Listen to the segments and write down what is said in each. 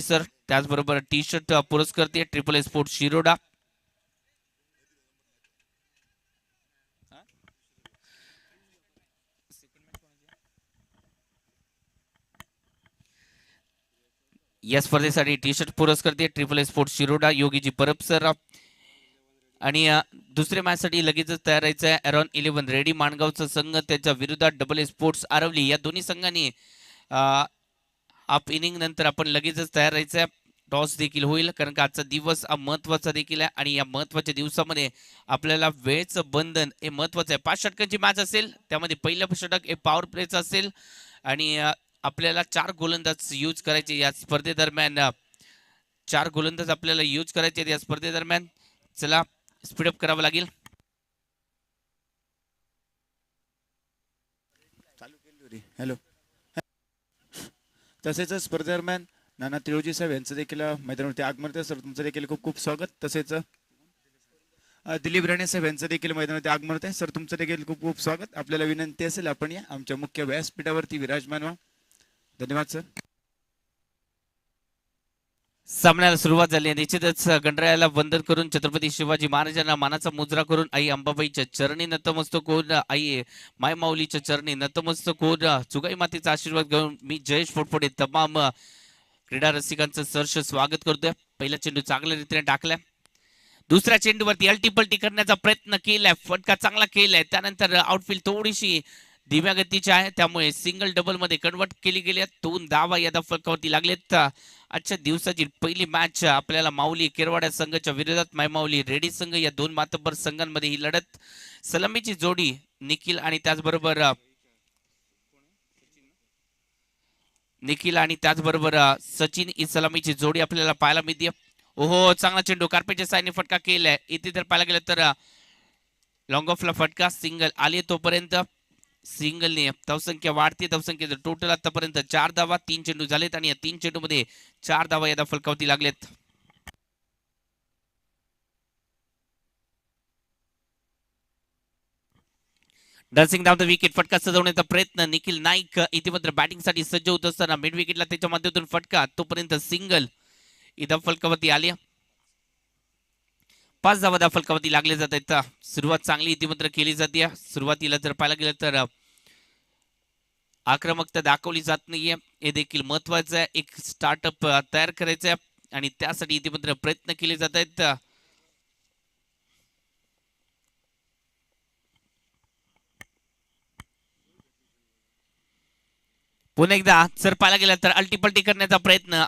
Sir त्याचबरोबर T shirt पुरस्कर्ते triple A sports Shiroda. या स्पर्धेसाठी टी शर्ट पुरस्कर्ते triple A sports Shiroda Yogiji Parab sir. आणि दुसऱ्या मॅचसाठी लगेचच तयार राहायचं आहे एरॉन 11 रेडी माणगावचा संघ त्याच्या विरोधात डबल ए स्पोर्ट्स आरवली. या दोन्ही संघांनी हाफ इनिंग नंतर आपण लगेचच तयार राहायचं आहे. टॉस देखील होईल कारण का आजचा दिवस हा महत्वाचा देखील आहे आणि या महत्वाच्या दिवसामध्ये आपल्याला वेळेचं बंधन हे महत्वाचं आहे. 5 षटकांची मॅच असेल त्यामध्ये पहिलं षटक हे पॉवर प्लेचं असेल आणि आपल्याला 4 गोलंदाज यूज करायचे या स्पर्धेदरम्यान. 4 गोलंदाज आपल्याला यूज करायचे या स्पर्धेदरम्यान. चला स्पीडअप करावं लागेल. हॅलो. तसेच स्पर्धेदरम्यान नाना तिळोजी साहेब यांचं देखील मैदानावरती आगमन आहे. सर तुमचं देखील खूप खूप स्वागत. तसेच दिलीप राणे साहेब यांचं देखील मैदानावरती आगमन आहे. सर तुमचं देखील खूप खूप स्वागत. आपल्याला विनंती असेल आपण या आमच्या मुख्य व्यासपीठावरती विराजमान व्हा. धन्यवाद सर. सामन्याला सुरुवात झाली आहे. निश्चितच गणरायाला वंदन करून छत्रपती शिवाजी महाराजांना मानाचा मुजरा करून आई अंबाबाईच्या चरणी नतमस्तक होऊन आई मायमाऊलीच्या चरणी नतमस्तक होऊन चुगाई मातेचा आशीर्वाद घेऊन मी जयेश फोडफोडे तमाम क्रीडा रसिकांचं सहर्ष स्वागत करतोय. पहिला चेंडू चांगल्या रीतीने टाकलाय. दुसऱ्या चेंडूवरती अल्टीपल्टी करण्याचा प्रयत्न केलाय. फटका चांगला केलाय. त्यानंतर आउटफील्ड थोडीशी धीम्या गतीची आहे त्यामुळे सिंगल डबल मध्ये कन्वर्ट केली गेली. 2 धावा या फलकावरती लागलेत. आजच्या दिवसाची पहिली मॅच आपल्याला माऊली केरवाड्या संघाच्या विरोधात मायमाऊली रेडी संघ या 2 मातब्बर संघांमध्ये ही लढत. सलामीची जोडी निखिल आणि त्याचबरोबर सचिन ही सलामीची जोडी आपल्याला पाहायला मिळते. ओहो चांगला चेंडू कार्पेटच्या साईडने फटका केलाय. इथे जर पाहायला गेलं तर लॉंग ऑफला फटका सिंगल आली. तोपर्यंत सिंगलने धावसंख्या वाढते. धावसंख्या टोटल आतापर्यंत 4 धावा 3 चेंडू झालेत आणि या 3 चेंडू मध्ये 4 धावा या फलकावरती लागलेत. डसिंग डाऊन द विकेट फटका सजवण्याचा प्रयत्न निखिल नाईक इथे मात्र बॅटिंग साठी सज्ज होत असताना मिड विकेटला त्याच्या माध्यमातून फटका. तोपर्यंत सिंगल इथं फलकावरती आली. 5 धावा त्या फलकावरती लागले जात आहेत. सुरुवात चांगली इथे मात्र केली जाते. सुरुवातीला जर पाहायला गेलं तर आक्रमकता दाखवली जात नाहीये हे देखील महत्वाचं आहे. एक स्टार्टअप तयार करायचं आहे आणि त्यासाठी इथे मात्र प्रयत्न केले जात आहेत. पुन्हा एकदा जर पाहायला गेला तर अल्टीपल्टी करण्याचा प्रयत्न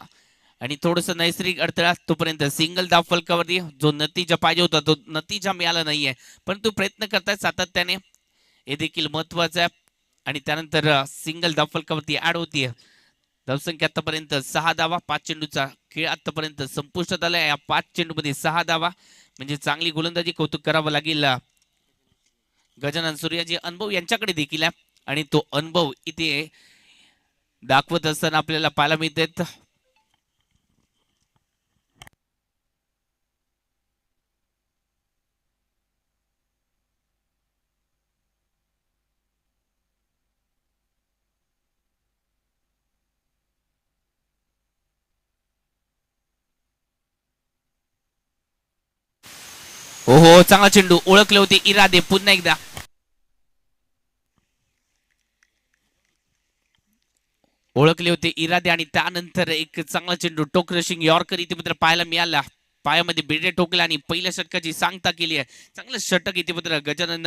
आणि थोडस नैसर्गिक अडथळा. तोपर्यंत सिंगल धाव फलकावरती जो नतीजा पाहिजे होता तो नतीजा मिळाला नाहीये परंतु प्रयत्न करतायत सातत्याने हे देखील महत्वाचं आहे. आणि त्यानंतर सिंगल धाव फलकावरती ऍड होतीये. धावसंख्या आतापर्यंत 6 धावा. 5 चेंडूचा खेळ आतापर्यंत संपुष्टात आला. या 5 चेंडूमध्ये 6 धावा म्हणजे चांगली गोलंदाजी. कौतुक करावं लागेल गजानन सूर्याजी अनुभव यांच्याकडे देखील आहे आणि तो अनुभव इथे दाखवत असताना आपल्याला पाहायला मिळतात. हो चांगला चेंडू ओळखले होते इरादे. पुन्हा एकदा ओळखले होते इरादे आणि त्यानंतर एक चांगला चेंडू टोक रशिंग यॉर्कर इथे मात्र पाहायला मिळाला. पायामध्ये बेडे ठोकला आणि पहिल्या षटकाची सांगता केली आहे. चांगलं षटक इथे मात्र गजानन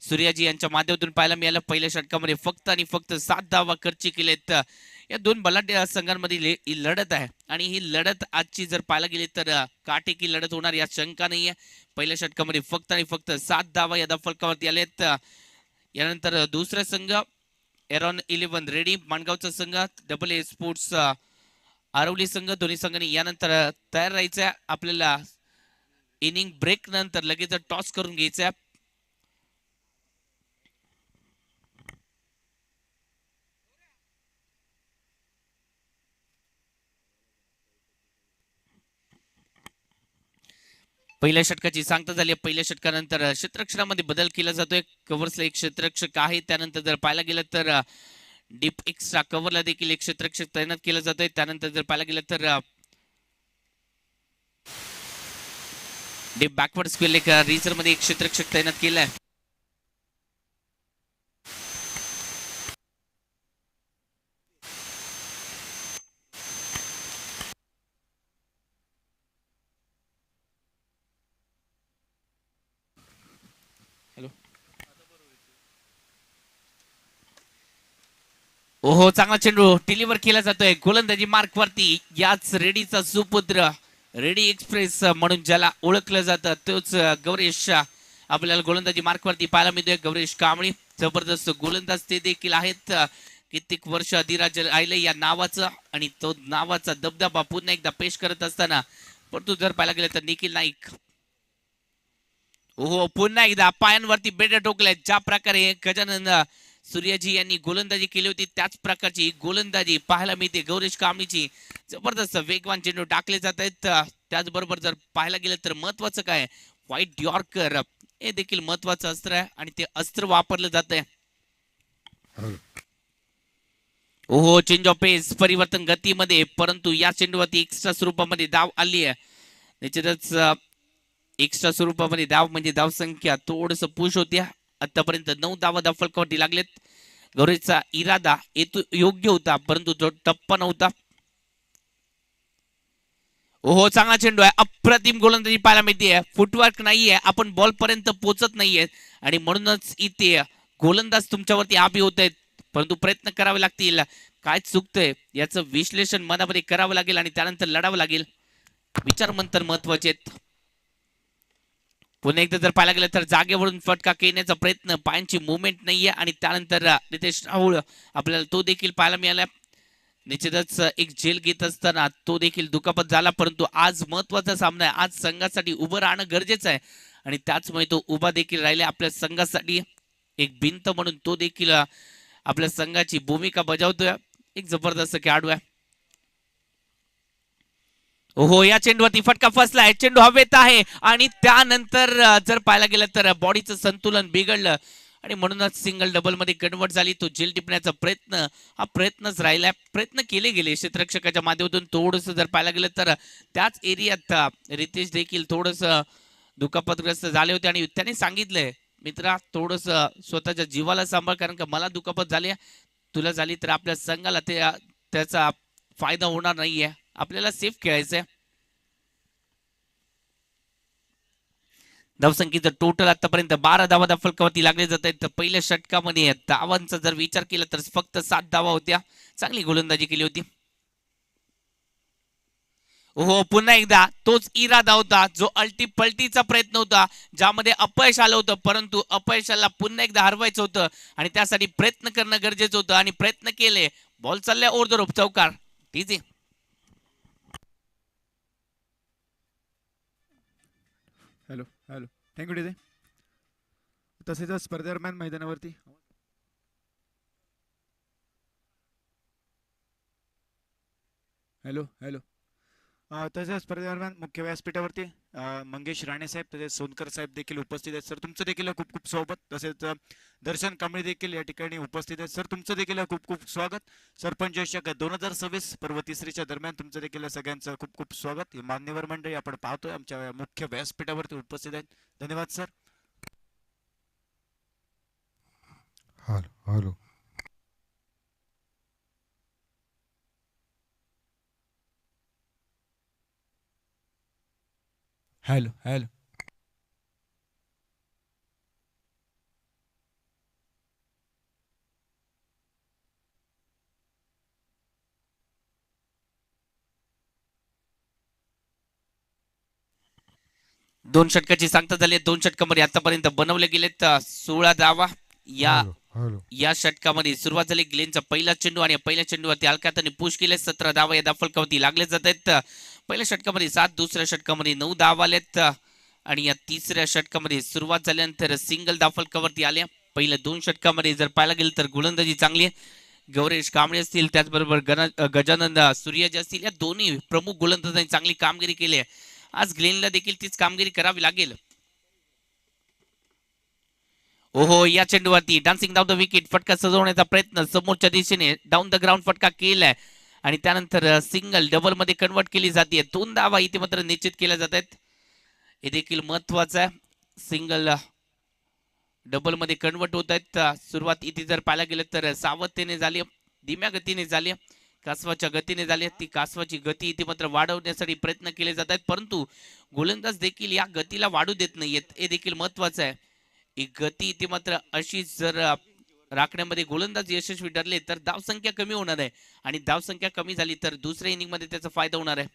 सूर्याजी यांच्या माध्यमातून पाहायला मिळालं. पहिल्या षटकामध्ये फक्त आणि फक्त 7 धावा खर्च केलेत. या 2 बलाढ्य संघांमधील ही लढत आहे आणि ही लढत आजची जर पाहायला गेली तर काटेकी लढत होणार या शंका नाहीये. पहिल्या षटकामध्ये फक्त आणि फक्त 7 धावा या फलकावरती आलेत. यानंतर दुसरा संघ एरॉन 11 रेडी माणगावचा संघ डबल ए स्पोर्ट्स आरवली संघ दोन्ही संघांनी यानंतर तयार राहायचं. आपल्याला इनिंग ब्रेक नंतर लगेच टॉस करून घ्यायचं. पहिल्या षटकाची सांगता झाली. पहिल्या षटकानंतर क्षेत्ररक्षणामध्ये बदल केला जातोय. कव्हर्सला एक क्षेत्ररक्षक आहे. त्यानंतर जर पाहायला गेलं तर डीप एक्स्ट्रा कव्हरला देखील एक क्षेत्ररक्षक तैनात केलं जातंय. त्यानंतर जर पाहायला गेलं तर डीप बॅकवर्ड स्क्वेअर एक रिझर मध्ये एक क्षेत्ररक्षक तैनात केलाय. ओहो, चांगला चेंडू डिलिव्हर केला जातोय गोलंदाजी मार्क वरती. याच रेडीचा सुपुत्र, रेडी एक्सप्रेस म्हणून ज्याला ओळखलं जातं, तोच गौरेश आपल्याला गोलंदाजी मार्क वरती पाहायला मिळतोय. गौरेश कांबळी जबरदस्त गोलंदाज ते देखील आहेत. कित्येक वर्ष अधिराज राहिले या नावाचं आणि तो नावाचा दबदबा पुन्हा एकदा पेश करत असताना, परंतु जर पाहायला गेलं तर निखिल नाईक ओहो पुन्हा एकदा पायांवरती बेड टोकले. ज्या प्रकारे गजानन सूर्यजी यांनी गोलंदाजी केली होती त्याच प्रकारची गोलंदाजी पाहायला मिळते गौरेश कांबळीची. जबरदस्त वेगवान चेंडू टाकले जात आहेत. त्याचबरोबर जर पाहायला गेलं तर महत्वाचं काय, व्हाईट यॉर्कर हे देखील महत्वाचं अस्त्र आहे आणि ते अस्त्र वापरलं जात आहे. ओहो, चेंज ऑफ पेस, परिवर्तन गतीमध्ये, परंतु या चेंडूवरती एक्स्ट्रा स्वरूपामध्ये धाव आली आहे. निश्चितच एक्स्ट्रा स्वरूपामध्ये धाव म्हणजे धाव संख्या थोडस पुश होत्या. आतापर्यंत 9 धावा फलकावरती लागलेत. गौरेशचा इरादा योग्य होता, परंतु तो टप्पा नव्हता. ओहो, चांगला चेंडू आहे. अप्रतिम गोलंदाजी पाहायला मिळते. फुटवर्क नाहीये, आपण बॉल पर्यंत पोहोचत नाहीये आणि म्हणूनच इथे गोलंदाज तुमच्यावरती आबी होत आहेत, परंतु प्रयत्न करावे लागतील. काय चुकतंय याचं विश्लेषण मनामध्ये करावं लागेल आणि त्यानंतर लढावं लागेल. विचार मंथन महत्वाचे आहेत. पुन्हा एकदा जर पाहायला गेलं तर जागेवरून फटका खेळण्याचा प्रयत्न, पायांची मुवमेंट नाहीये आणि त्यानंतर रितेश राहुल आपल्याला तो देखील पाहायला मिळाला. निश्चितच एक झेल घेत असताना तो देखील दुखापत झाला, परंतु आज महत्वाचा सामना आहे. आज संघासाठी उभं राहणं गरजेचं आहे आणि त्याचमुळे तो उभा देखील राहिला आपल्या संघासाठी. एक भिंत म्हणून तो देखील आपल्या संघाची भूमिका बजावतोय. एक जबरदस्त खेळाडू आहे. ओहो, या चेंडूवरती फटका फसलाय. चेंडू हवेत आहे आणि त्यानंतर जर पाहायला गेलं तर बॉडीचं संतुलन बिघडलं आणि म्हणूनच सिंगल डबल मध्ये कन्वर्ट झाली. तो झेल टिपण्याचा प्रयत्न हा प्रयत्नच राहिलाय. प्रयत्न केले गेले क्षेत्ररक्षकाच्या माध्यमातून. थोडस जर पाहायला गेलं तर त्याच एरियात रितेश देखील थोडस दुखापतग्रस्त झाले होते आणि त्याने सांगितलंय, मित्रा थोडस स्वतःच्या जीवाला सांभाळ, कारण का मला दुखापत झाली, तुला झाली तर आपल्या संघाला त्याचा फायदा होणार नाहीये. आपल्याला सेफ खेळायचंय. धावसंख्येचं टोटल आतापर्यंत 12 धावा फलकावरती लागले जात आहेत. तर पहिल्या षटकामध्ये धावांचा जर विचार केला तर फक्त 7 धावा होत्या. चांगली गोलंदाजी केली होती. हो, पुन्हा एकदा तोच इरादा होता जो पलटीचा प्रयत्न होता, ज्यामध्ये अपयश आलं होतं, परंतु अपयशाला पुन्हा एकदा हरवायचं होतं आणि त्यासाठी प्रयत्न करणं गरजेचं होतं आणि प्रयत्न केले. बॉल चालल्या ओव्हर द रोप, चौकार. ठीक आहे. Hello hello, thank you DJ. तसेच स्पर्धेदरम्यान मैदानावरती हॅलो हॅलो तसेच स्पर्धेदरम्यान मुख्य व्यासपीठावरती मंगेश राणे साहेब तसेच सोनकर साहेब देखील उपस्थित आहेत. सर तुमचं देखील खूप खूप स्वागत. तसेच दर्शन कांबळे देखील या ठिकाणी उपस्थित आहेत. सर तुमचं देखील खूप खूप स्वागत. सरपंच चषक 2026 पर्व तिसरीच्या दरम्यान तुमचं देखील सगळ्यांचं खूप खूप स्वागत. मान्यवर मंडळी आपण पाहतोय आमच्या मुख्य व्यासपीठावरती उपस्थित आहेत. धन्यवाद sir. Hello hello hello hello दोन षटकाची सांगता झाली. 2 षटकामध्ये आतापर्यंत बनवले गेलेत 16 धावा. या षटकामध्ये सुरुवात झाली. ग्लेनचा पहिला चेंडू आणि पहिल्या चेंडूवरती अलकाताने पुश केले. 17 धावा या फलकावरती लागले जात आहेत. पहिल्या षटकामध्ये 7, दुसऱ्या षटकामध्ये 9 धावा आलेत आणि या तिसऱ्या षटकामध्ये सुरुवात झाल्यानंतर सिंगल फलकावरती आल्या. पहिल्या 2 षटकामध्ये जर पाहायला गेलं तर गोलंदाजी चांगली आहे. गौरेश कांबळे असतील, त्याचबरोबर गजानन सूर्यजी असतील, या दोन्ही प्रमुख गोलंदाजांनी चांगली कामगिरी केली आहे. आज ग्लेनला देखील तीच कामगिरी करावी लागेल. ओहो, या चेंडूवरती डान्सिंग डाऊन द विकेट फटका सजवण्याचा प्रयत्न समोरच्या दिशेने डाऊन द ग्राउंड फटका केलाय आणि त्यानंतर सिंगल डबल मध्ये कन्वर्ट केली जाते. 2 धावा इथे मात्र निश्चित केल्या जात आहेत. हे देखील महत्वाचं आहे. सिंगल डबल मध्ये कन्वर्ट होत आहेत. सुरुवात इथे जर पाहायला गेलं तर सावधतेने झाली, धीम्या गतीने झाली, कासवाच्या गतीने झाली. ती कासवाची गती इथे मात्र वाढवण्यासाठी प्रयत्न केले जात आहेत, परंतु गोलंदाज देखील या गतीला वाढू देत नाहीयेत. हे देखील महत्वाचं आहे. ही गती इथे मात्र अशीच जर राखण्यामध्ये गोलंदाज यशस्वी ठरले तर धावसंख्या कमी होणार आहे आणि धावसंख्या कमी झाली तर दुसऱ्या इनिंग मध्ये त्याचा फायदा होणार आहे.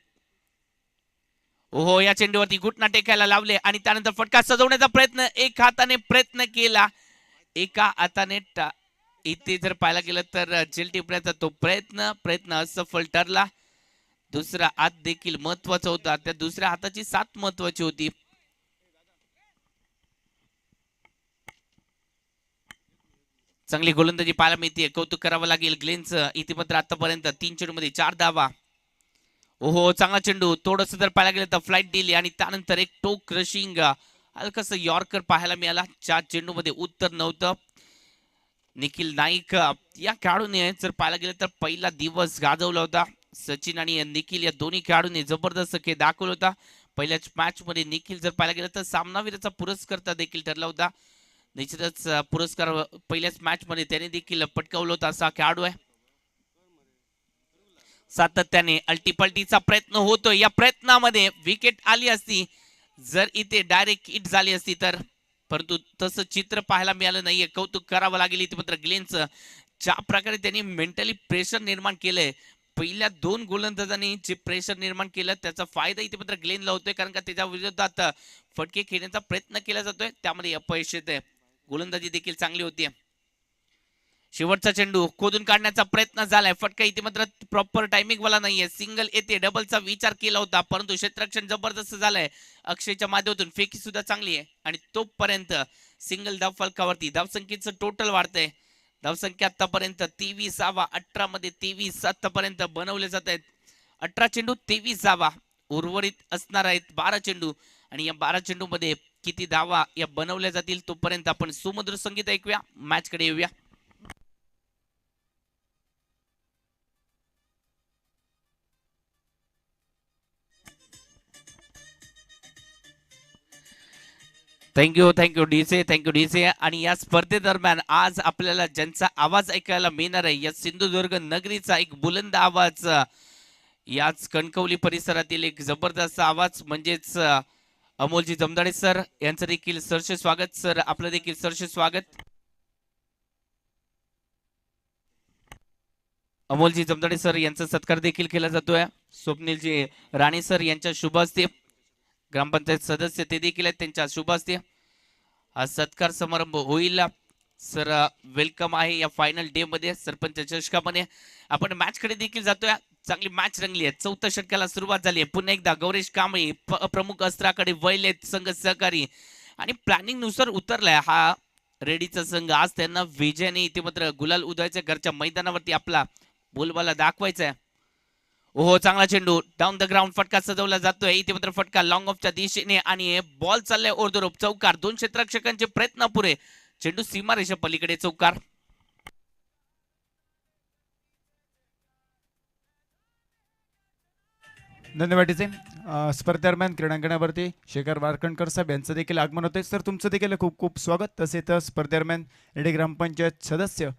ओहो, या चेंडूवरती घुटना टेकायला लावले आणि त्यानंतर फटका सजवण्याचा प्रयत्न एक हाताने प्रयत्न केला. एका हाताने इथे जर पाहायला गेलं तर झेल टिपण्याचा तो प्रयत्न असफल ठरला. दुसरा हात देखील महत्वाचा होता, त्या दुसऱ्या हाताची साथ महत्वाची होती. चांगली गोलंदाजी पाहायला मिळते, कौतुक करावं लागेल ग्लेनचं. इथे मात्र आतापर्यंत 3 चेंडूमध्ये 4 धावा. ओहो, चांगला चेंडू, थोडस जर पाहायला गेलं तर फ्लाईट दिली आणि त्यानंतर एक टो क्रशिंग हलकस यॉर्कर पाहायला मिळाला. 4 चेंडूमध्ये उत्तर नव्हतं. निखिल नाईक या खेळाडूने जर पाहायला गेलं तर पहिला दिवस गाजवला होता. सचिन आणि निखिल या दोन्ही खेळाडूंनी जबरदस्त खेळ दाखवला होता. पहिल्याच मॅच मध्ये निखिल जर पाहायला गेलं तर सामनावीराचा पुरस्कर्ता देखील ठरला होता. निश्चितच पुरस्कार पहिल्याच मॅच मध्ये त्याने देखील पटकावला होता असा खेळाडू आहे. सातत्याने अल्टीपल्टीचा प्रयत्न होतोय. या प्रयत्नामध्ये विकेट आली असती जर इथे डायरेक्ट हिट झाली असती तर, परंतु तसं चित्र पाहायला मिळालं नाहीये. कौतुक करावं लागेल इथे मात्र ग्लेनचं. ज्या प्रकारे त्यांनी मेंटली प्रेशर निर्माण केलंय, पहिल्या 2 गोलंदाजांनी जे प्रेशर निर्माण केलं त्याचा फायदा इथे मात्र ग्लेनला होतोय, कारण का त्याच्या विरोधात फटके खेळण्याचा प्रयत्न केला जातोय, त्यामध्ये अपयश येतंय. गोलंदाजी देखील चांगली होती. शेवटचा चेंडू खोदून काढण्याचा प्रयत्न झालाय. फटका इथे मात्र प्रॉपर टायमिंग वाला नाहीये. सिंगल येते, डबलचा विचार केला होता, परंतु क्षेत्ररक्षण जबरदस्त झालंय. अक्षयच्या माध्यमातून फेकी सुद्धा चांगली आहे आणि तोपर्यंत सिंगल धाव फलकावरती धावसंख्येचं टोटल वाढतंय. धावसंख्या आतापर्यंत 23 धावा, 18 मध्ये 23 आतापर्यंत बनवले जात आहेत. 18 चेंडू 23 धावा, उर्वरित असणार आहेत 12 चेंडू आणि या 12 चेंडू मध्ये किती धावा या बनवल्या जातील तोपर्यंत आपण सुमधुर संगीत ऐकूया, मॅच कडे येऊया. Thank you DJ. आणि या स्पर्धेदरम्यान आज आपल्याला ज्यांचा आवाज ऐकायला मिळणार आहे, या सिंधुदुर्ग नगरीचा एक बुलंद आवाज, याच कणकवली परिसरातील एक जबरदस्त आवाज म्हणजेच अमोलजी जमदाडे सर यांचं देखील सरसे स्वागत. सर, आपलं देखील सरसे स्वागत. अमोलजी जमदाडे सर यांचा सत्कार देखील केला जातोय. स्वप्नीलजी राणे सर यांच्या शुभ हस्ते, ग्रामपंचायत सदस्य ते देखील आहेत, त्यांच्या शुभ हस्ते हा सत्कार समारंभ होईल. सर वेलकम आहे या फायनल डे मध्ये सरपंच चषकामध्ये. आपण मॅच कडे देखील जातोय. चांगली मॅच रंगली आहे. 4थ्या षटकाला सुरुवात झाली आहे. पुन्हा एकदा गौरेश कांबळे प्रमुख अस्त्राकडे वळलेत संघ सहकारी आणि प्लॅनिंग नुसार उतरलाय हा रेडीचा संघ. आज त्यांना विजयाने इथे मात्र गुलाल उधळायचा, घरच्या मैदानावरती आपला बोलबाला दाखवायचा आहे. ओहो, चांगला चेंडू डाऊन द ग्राउंड फटका सजवला जातोय. इथे मात्र फटका लॉंग ऑफच्या दिशेने आणि बॉल चाललाय ओरदोरोप चौकार. 2 क्षेत्ररक्षकांचे प्रयत्न पुरे, चेंडू सीमारेषा पलीकडे चौकार. धन्यवाद डीजे. स्पर्धेदरम्यान क्रीडांगणावरती शेखर वारकणकर साहेब यांचं देखील आगमन होते. सर, तुमचं देखील खूप खूप स्वागत. तसेच स्पर्धेदरम्यान रेडी ग्रामपंचायत सदस्य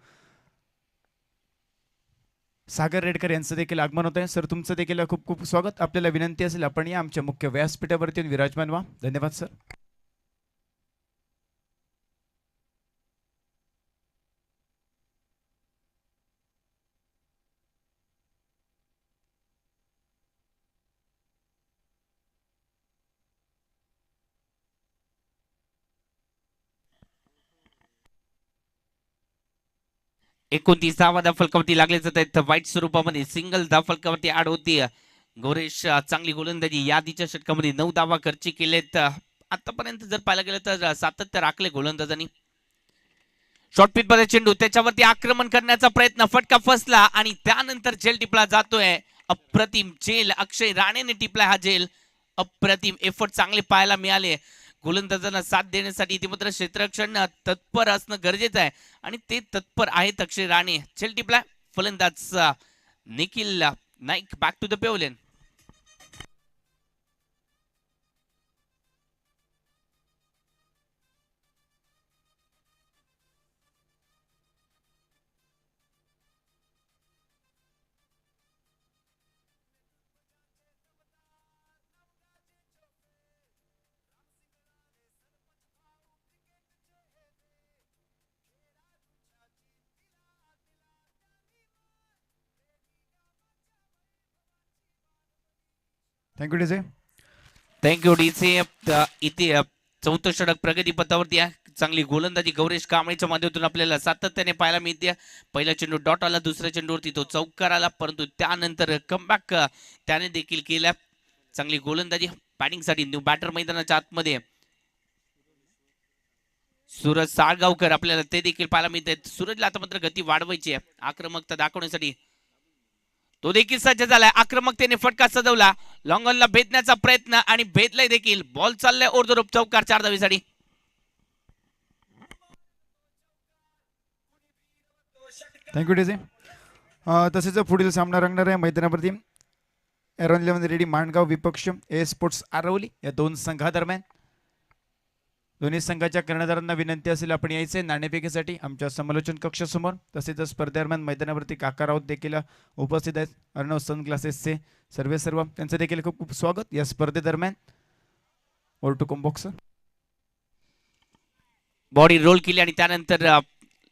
सागर रेडकर यांचं देखील आगमन होत आहे. सर, तुमचं देखील खूप खूप स्वागत. आपल्याला विनंती असेल आपण या आमच्या मुख्य व्यासपीठावरती विराजमान व्हा. धन्यवाद सर. एकोणतीस धावा धाव फलकावरती लागले जात आहेत. वाईट स्वरूपामध्ये सिंगल धाव फलकावरती आड होती. गौरेश चांगली गोलंदाजी, यादीच्या षटकामध्ये 9 धावा खर्ची केलेत. आतापर्यंत जर पाहायला गेलं तर सातत्य राखले गोलंदाजांनी. शॉर्ट पिच मध्ये चेंडू, त्याच्यावरती आक्रमण करण्याचा प्रयत्न, फटका फसला आणि त्यानंतर झेल टिपला जातोय. अप्रतिम झेल, अक्षय राणेने टिपला हा झेल. अप्रतिम एफर्ट चांगले पाहायला मिळाले. गोलंदाजांना साथ देण्यासाठी इथे मात्र क्षेत्ररक्षण तत्पर असणं गरजेचं आहे आणि ते तत्पर आहेत अक्षय राणे. चल टिपला फलंदाज Nikhil Naik back to the pavilion. Thank you DJ. Thank you DC. इथे चौथं षटक प्रगतीपथावरती आहे. चांगली गोलंदाजी गौरेश कांबळेच्या माध्यमातून आपल्याला सातत्याने पाहायला मिळते. पहिला चेंडू डॉट आला, दुसऱ्या चेंडूवरती तो चौकार आला, परंतु त्यानंतर कमबॅक त्याने देखील केला. चांगली गोलंदाजी बॅटिंगसाठी न्यू बॅटर मैदानाच्या आतमध्ये सूरज साळगावकर आपल्याला ते देखील पाहायला मिळते. सूरजला आता मात्र गती वाढवायची आहे आक्रमकता दाखवण्यासाठी. तो देखील सज्ज झालाय. आक्रमकतेने फटका सजवला, लॉंग ऑनला भेदण्याचा प्रयत्न आणि भेदलाय देखील. बॉल चाललाय ओरदोरोप चौकार 4 धावेसाठी. Thank you DJ. तसेच पुढील सामना रंगणार आहे मैदानावरती एरॉन 11 रेडी माणगाव विपक्ष ए स्पोर्ट्स आरवली या दोन संघादरम्यान. दोन्ही संघाच्या कर्णधारांना विनंती असेल आपण यायचे नाणेफेकीसाठी आमच्या समालोचन कक्षासमोर. तसेच स्पर्धेदरम्यान मैदानावरती काका राऊत देखील उपस्थित आहेत. अर्णव सन क्लासेसचे सर्व त्यांचं देखील खूप खूप स्वागत या स्पर्धेदरम्यान. Over to combox. Body roll केली आणि त्यानंतर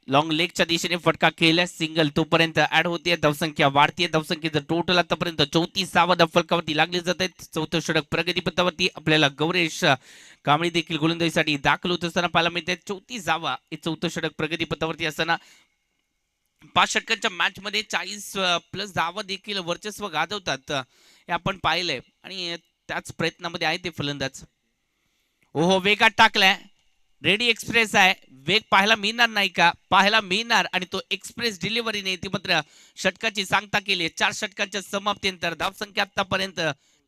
लॉंग लेगच्या दिशेने फटका केला. सिंगल तोपर्यंत ऍड होते. धावसंख्या वाढते. धावसंख्येचं टोटल आतापर्यंत 34 फलकावरती लागले जात आहेत. चौथं षटक प्रगतीपथावरती आपल्याला गौरेश कांबळे देखील गोलंदाजीसाठी दाखल होत असताना पाहायला मिळते. 34 हे चौथं षटक प्रगतीपथावरती असताना 5 षटकांच्या मॅच मध्ये 40+ धावा देखील वर्चस्व गाजवतात हे आपण पाहिलंय आणि त्याच प्रयत्नामध्ये आहे ते फलंदाज. ओहो, वेगात टाकलाय. रेडी एक्सप्रेस आहे. वेग पाहायला मिळणार नाही का? पाहायला मिळणार आणि तो एक्सप्रेस डिलिव्हरीने ती मात्र षटकाची सांगता केली. 4 षटकांच्या समाप्तीनंतर धावसंख्या आतापर्यंत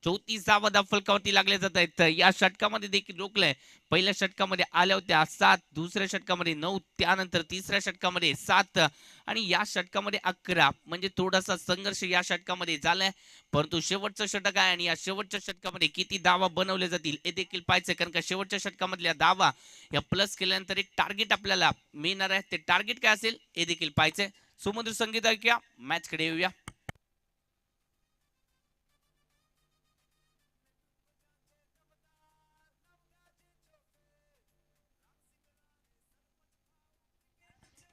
34 फलकावरती लागले जात आहेत. या षटकामध्ये देखील रोखलंय. पहिल्या षटकामध्ये आल्या होत्या 7, दुसऱ्या षटकामध्ये 9, त्यानंतर तिसऱ्या षटकामध्ये 7 आणि या षटकामध्ये 11. म्हणजे थोडासा संघर्ष या षटकामध्ये झालाय, परंतु शेवटचं षटक आहे आणि या शेवटच्या षटकामध्ये किती धावा बनवले जातील हे देखील पाहायचंय. कारण का शेवटच्या षटकामधल्या धावा या प्लस केल्यानंतर एक टार्गेट आपल्याला मिळणार आहे. ते टार्गेट काय असेल हे देखील पाहायचंय. सुमधुर संगीत ऐकूया, मॅच कडे येऊया.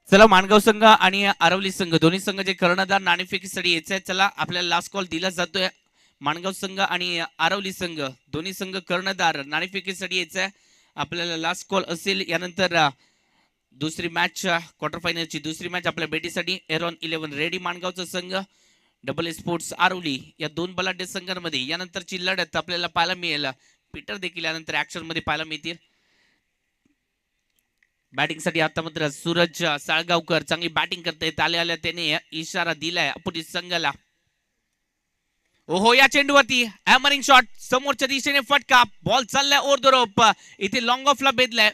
चला, माणगाव संघ आणि आरवली संघ दोन्ही संघ जे कर्णधार नाणेफेकीसाठी यायचे. चला, आपल्याला लास्ट कॉल दिला जातोय. माणगाव संघ आणि आरवली संघ दोन्ही संघ कर्णधार नाणेफेकीसाठी यायचे. आपल्याला लास्ट कॉल असेल. यानंतर दुसरी मॅच क्वार्टर फायनलची दुसरी मॅच आपल्या भेटीसाठी एरॉन 11 रेडी माणगावचा संघ डबल स्पोर्ट्स आरवली या दोन बलाढ्य संघांमध्ये यानंतरची लढत आपल्याला पाहायला मिळेल. पीटर देखील यानंतर ऍक्शन मध्ये पाहायला मिळतील. बॅटिंग साठी आता मात्र सूरज साळगावकर चांगली बॅटिंग करतायत. आल्या त्याने इशारा दिलाय अपोजिट संघाला. ओहो, या चेंडूवरती हॅमरिंग शॉट, समोरच्या दिशेने फटका. बॉल चाललाय ओव्हर द रोप. इथे लॉंग ऑफला बेदलाय.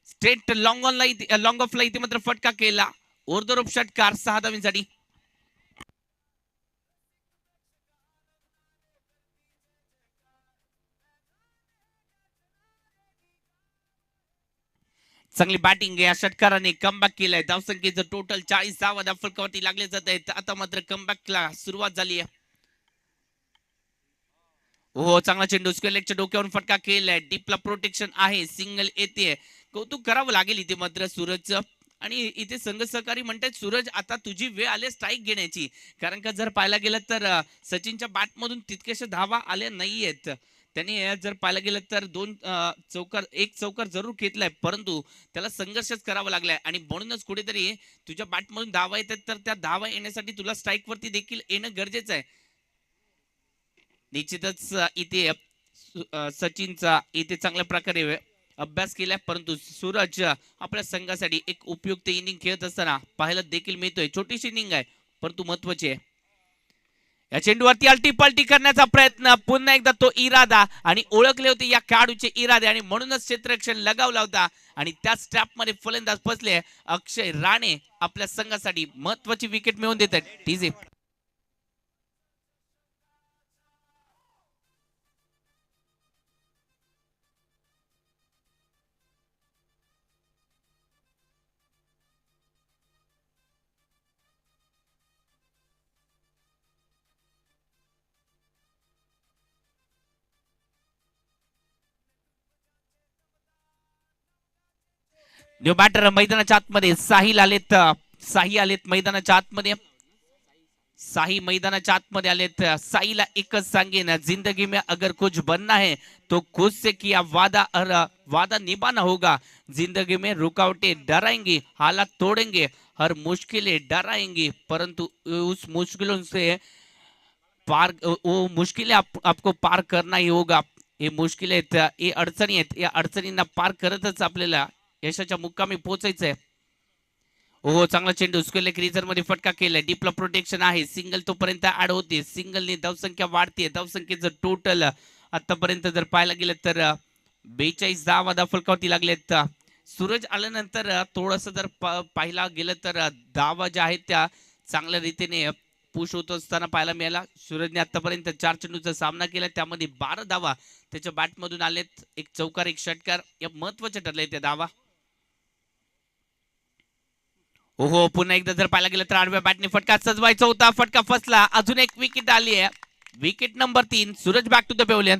स्ट्रेट लॉंग ऑफला इथे मात्र फटका केला. ओव्हर द रोप षटकार 6 धावांसाठी. चांगली बॅटिंग या षटकाराने कमबॅक केलाय. धावसंख्येचं टोटल 40 फलकावरती लागले जात आहेत. आता मात्र कमबॅकला सुरुवात झाली आहे. हो, चांगला चेंडू स्क्वेअर लेगच्या डोक्यावरून फटका केलाय. डीपला प्रोटेक्शन आहे. सिंगल येते. कौतुक करावं लागेल इथे मात्र सूरजचं. आणि इथे संघ सहकारी म्हणतात सूरज आता तुझी वेळ आली स्ट्राईक घेण्याची. कारण का जर पाहायला गेलं तर सचिनच्या बॅटमधून तितकेशा धावा आल्या नाहीयेत. त्याने जर पाहायला गेलं तर एक चौकार जरूर घेतलाय, परंतु त्याला संघर्षच करावा लागलाय. आणि म्हणूनच कुठेतरी तुझ्या बॅटमधून धावा येतात तर त्या धावा येण्यासाठी तुला स्ट्राईक वरती देखील येणं गरजेचं आहे. निश्चितच इथे सचिनचा इथे चांगल्या प्रकारे अभ्यास केलाय, परंतु सूरज आपल्या संघासाठी एक उपयुक्त इनिंग खेळत असताना पाहायला देखील मिळतोय. छोटीशी इनिंग आहे परंतु महत्वाची आहे. या चेंडूवरती अल्टीपल्टी करण्याचा प्रयत्न, पुन्हा एकदा तो इरादा, आणि ओळखले होते या खेळाडूचे इरादे आणि म्हणूनच क्षेत्ररक्षण लगावला होता आणि त्या स्ट्रॅप मध्ये फलंदाज फसले. अक्षय राणे आपल्या संघासाठी महत्वाची विकेट मिळवून देत आहेत. टीजे न्यू बॅटर मैदानाच्या आतमध्ये साहिल आलेत. साही आलेत मैदानाच्या आतमध्ये. साही मैदानाच्या आतमध्ये आलेत. साईला एकच सांगेन, जिंदगी में अगर कुछ बनना है तो खुद से किया वादा निभाना होगा. जिंदगी में रुकावटें डराएंगी, हालात तोड़ेंगे, हर मुश्किलें डराएंगी, परंतु उस मुश्किलों से पार, वो मुश्किलें आपको पार करना ही होगा. हे मुश्किल आहेत, हे अडचणी आहेत, या अडचणींना पार करतच आपल्याला यशाच्या मुक्कामी पोहोचायचंय. हो, चांगला चेंडू स्क्वेअर क्रीजर मध्ये फटका केलाय. डीपला प्रोटेक्शन आहे. सिंगल तोपर्यंत ऍड होते. सिंगलने धावसंख्या वाढते. धावसंख्येचं टोटल आतापर्यंत जर पाहायला गेलं तर 42 धावा फलकावरती लागलेत. सूरज आल्यानंतर थोडस जर पाहायला गेलं तर धावा ज्या आहेत त्या चांगल्या रीतीने पुश होत असताना पाहायला मिळाला. सूरजने आतापर्यंत 4 चेंडूचा सामना केला, त्यामध्ये 12 धावा त्याच्या बॅटमधून आलेत. एक चौकार, एक षटकार, या महत्वाच्या ठरले त्या धावा. हो, पुन्हा एकदा जर पाहायला गेलं तर आडव्या बॅटने फटका सजवायचा होता. फटका फसला. अजून एक विकेट आली आहे. Wicket number 3. Suraj back to the pavilion.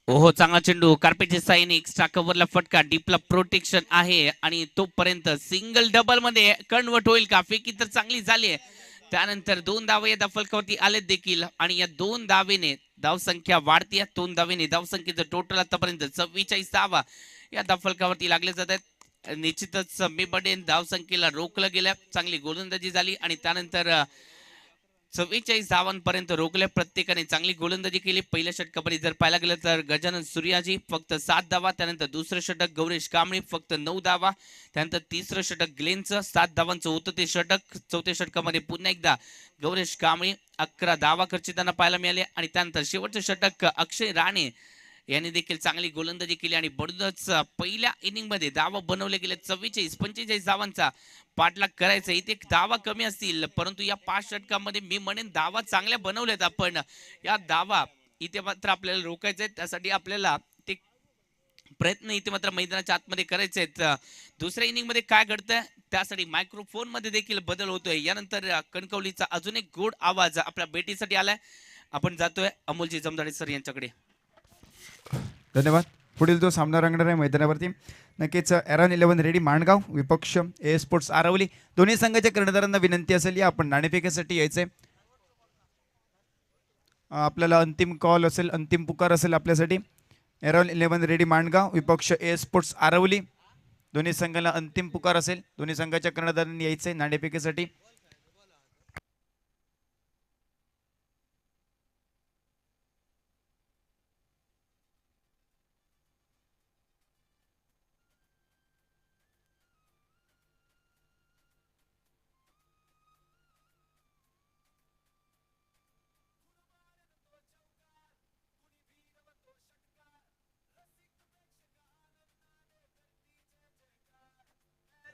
हो, चांगला चेंडू, कार्पेटचे साईन, एक्स्ट्रा कव्हरला फटका, डीपला प्रोटेक्शन आहे आणि तोपर्यंत सिंगल डबल मध्ये कन्वर्ट होईल का? फेकी तर चांगली झाली आहे. त्यानंतर 2 धावे या फलकावरती आलेत देखील आणि या 2 धावेने धावसंख्या वाढते. 2 धावेने धावसंख्येचं टोटल आतापर्यंत 44 धावा या फलकावरती लागले जात आहेत. निश्चितच मी बडेन धावसंख्येला रोखलं गेलं. चांगली गोलंदाजी झाली आणि त्यानंतर 44 धावांपर्यंत रोखले. प्रत्येकाने चांगली गोलंदाजी केली. पहिल्या षटकामध्ये जर पाहायला गेलं तर गजानन सूर्याजी फक्त 7 धावा. त्यानंतर दुसरं षटक गौरेश कांबळे फक्त 9 धावा. त्यानंतर तिसरं षटक ग्लेनचं 7 धावांचं होतं ते षटक. चौथ्या षटकामध्ये पुन्हा एकदा गौरेश कांबळे 11 धावा खर्चिताना पाहायला मिळाले आणि त्यानंतर शेवटचं षटक अक्षय राणे यांनी देखील चांगली गोलंदाजी केली आणि बडूदच पहिल्या इनिंग मध्ये धावा बनवले गेले. 44-45 धावांचा पाठलाग करायचा. इथे धावा कमी असतील परंतु या 5 षटकामध्ये मी म्हणेन धावा चांगल्या बनवल्यात आपण. या धावा इथे मात्र आपल्याला रोखायचे आहेत. त्यासाठी आपल्याला ते प्रयत्न इथे मात्र मैदानाच्या आतमध्ये करायचे आहेत. दुसऱ्या इनिंग मध्ये काय घडतंय त्यासाठी मायक्रोफोन मध्ये देखील बदल होतोय. यानंतर कणकवलीचा अजून एक गोड आवाज आपल्या भेटीसाठी आलाय. आपण जातोय अमोलजी जमदाडे सर यांच्याकडे. धन्यवाद. पुढील जो सामना रंगणार आहे मैदानावरती नक्कीच एरॉन 11 रेडी माणगाव विपक्ष ए स्पोर्ट्स आरवली. दोन्ही संघाच्या कर्णधारांना विनंती असेल या आपण नाणेफेकीसाठी यायचंय. आपल्याला अंतिम कॉल असेल, अंतिम पुकार असेल आपल्यासाठी. एरॉन 11 रेडी माणगाव विपक्ष ए स्पोर्ट्स आरवली. दोन्ही संघाला अंतिम पुकार असेल. दोन्ही संघाच्या कर्णधारांनी यायचंय नाणेफेकीसाठी.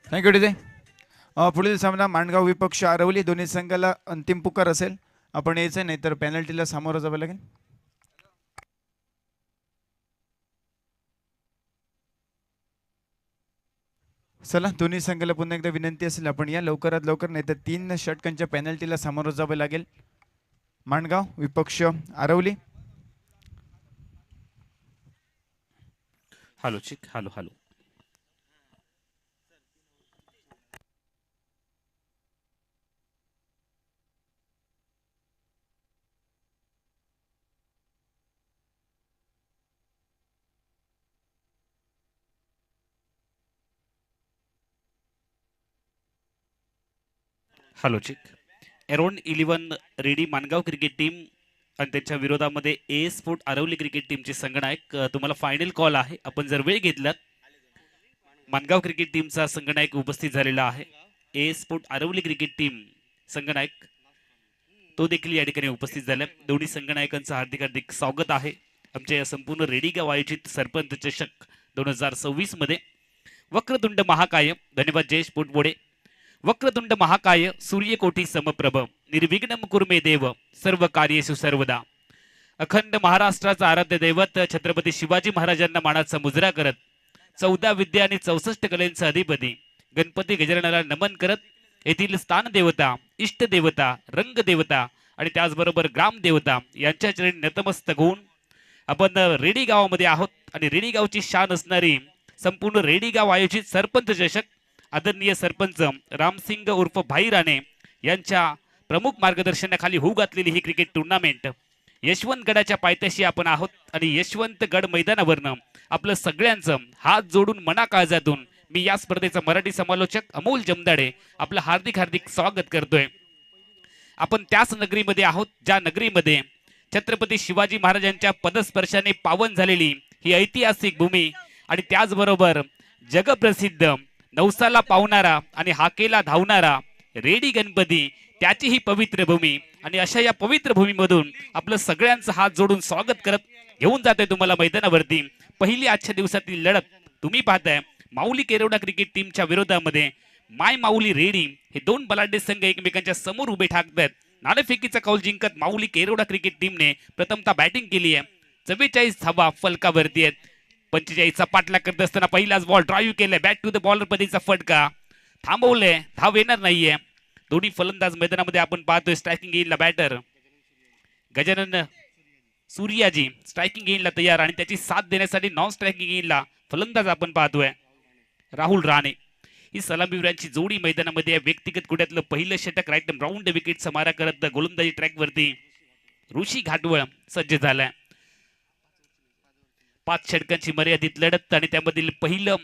Thank you DJ. पुढील सामना माणगाव विपक्ष आरवली. दोन्ही संघाला अंतिम पुकार असेल. आपण यायचं नाही तर पेनल्टीला सामोरं जावं लागेल. चला दोन्ही संघाला पुन्हा एकदा विनंती असेल आपण या लवकरात लवकर, नाही तर 3 षटकांच्या पेनल्टीला सामोरं जावं लागेल. माणगाव विपक्ष आरवली. Hello check, hello hello. Hello check. Around 11 ready Mangaon cricket team आणि त्यांच्या विरोधामध्ये ए स्पोर्ट आरवली क्रिकेट टीमचे संगणक. तुम्हाला फायनल कॉल आहे. आपण जर वेळ घेतलात, मानगाव क्रिकेट टीमचा संगणक उपस्थित झालेला आहे. A sport Aravali cricket team संगणक तो देखील या ठिकाणी उपस्थित झाला. दोन्ही संगणकांचं हार्दिक हार्दिक स्वागत आहे आमच्या या संपूर्ण रेडी गाव आयोजित सरपंच चषक 2026 मध्ये. वक्रतुंड महाकाय, धन्यवाद जयेश पोटबोडे. वक्रतुंड महाकाय सूर्यकोटी समप्रभ निर्विघ्नम कुर्मे देव सर्व कार्येषु सर्वदा. अखंड महाराष्ट्राचा आराध्य दैवत छत्रपती शिवाजी महाराजांना मानाचा मुजरा करत 14 विद्या आणि 64 कलेंचा अधिपती गणपती गजाननाला नमन करत येथील स्थान देवता, इष्ट देवता, रंग देवता आणि त्याचबरोबर ग्राम देवता यांच्या चरणी नतमस्तक होऊन आपण रेडी गावामध्ये आहोत. आणि रेडी गावची शान असणारी संपूर्ण रेडी गाव आयोजित सरपंच चषक आदरणीय सरपंच रामसिंग उर्फ भाई राणे यांच्या प्रमुख मार्गदर्शनाखाली होऊ घातलेली ही क्रिकेट टुर्नामेंट यशवंतगडाच्या पायथ्याशी आपण आहोत. आणि यशवंतगड मैदानावरनं आपलं सगळ्यांचं हात जोडून मनाकाळजातून मी या स्पर्धेचा मराठी समालोचक अमोल जमदाडे आपलं हार्दिक हार्दिक स्वागत करतोय. आपण त्याच नगरीमध्ये आहोत ज्या नगरीमध्ये छत्रपती शिवाजी महाराजांच्या पदस्पर्शाने पावन झालेली ही ऐतिहासिक भूमी आणि त्याचबरोबर जगप्रसिद्ध नवसाला पावणारा आणि हाकेला धावणारा रेडी गणपती त्याची ही पवित्र भूमी. आणि अशा या पवित्र भूमीमधून आपलं सगळ्यांचं हात जोडून स्वागत करत घेऊन जातोय तुम्हाला मैदानावरती पहिली आजच्या दिवसातील लढत. तुम्ही पाहताय माऊली केरवडा क्रिकेट टीमच्या विरोधामध्ये माय माऊली रेडी हे दोन बलाढ्य संघ एकमेकांच्या समोर उभे ठाकतात. नाणेफेकीचा कौल जिंकत माऊली केरवडा क्रिकेट टीमने प्रथमतः बॅटिंग केली आहे. 44 धावा फलकावरती आहेत. 45चा पाठलाग करत असताना पहिलाच बॉल ड्राईव्ह केलाय. बॅट टू द बॉलर पदीचा फटका थांबवलंय. धाव येणार नाहीये. दोन्ही फलंदाज मैदानामध्ये आपण पाहतोय. स्ट्रायकिंग येईल बॅटर गजानन सूर्याजी स्ट्रायकिंग येईलला तयार आणि त्याची साथ देण्यासाठी नॉन स्ट्रायकिंग येईलला फलंदाज आपण पाहतोय राहुल राणे. ही सलामीवीरांची जोडी मैदानामध्ये व्यक्तिगत कुड्यातलं पहिलं षटक राईट राऊंड विकेटचा मारा करत गोलंदाजी ट्रॅकवरती ऋषी घाटवळ सज्ज झालाय. 5 षटकांची मर्यादित लढत आणि त्यामधील पहिलं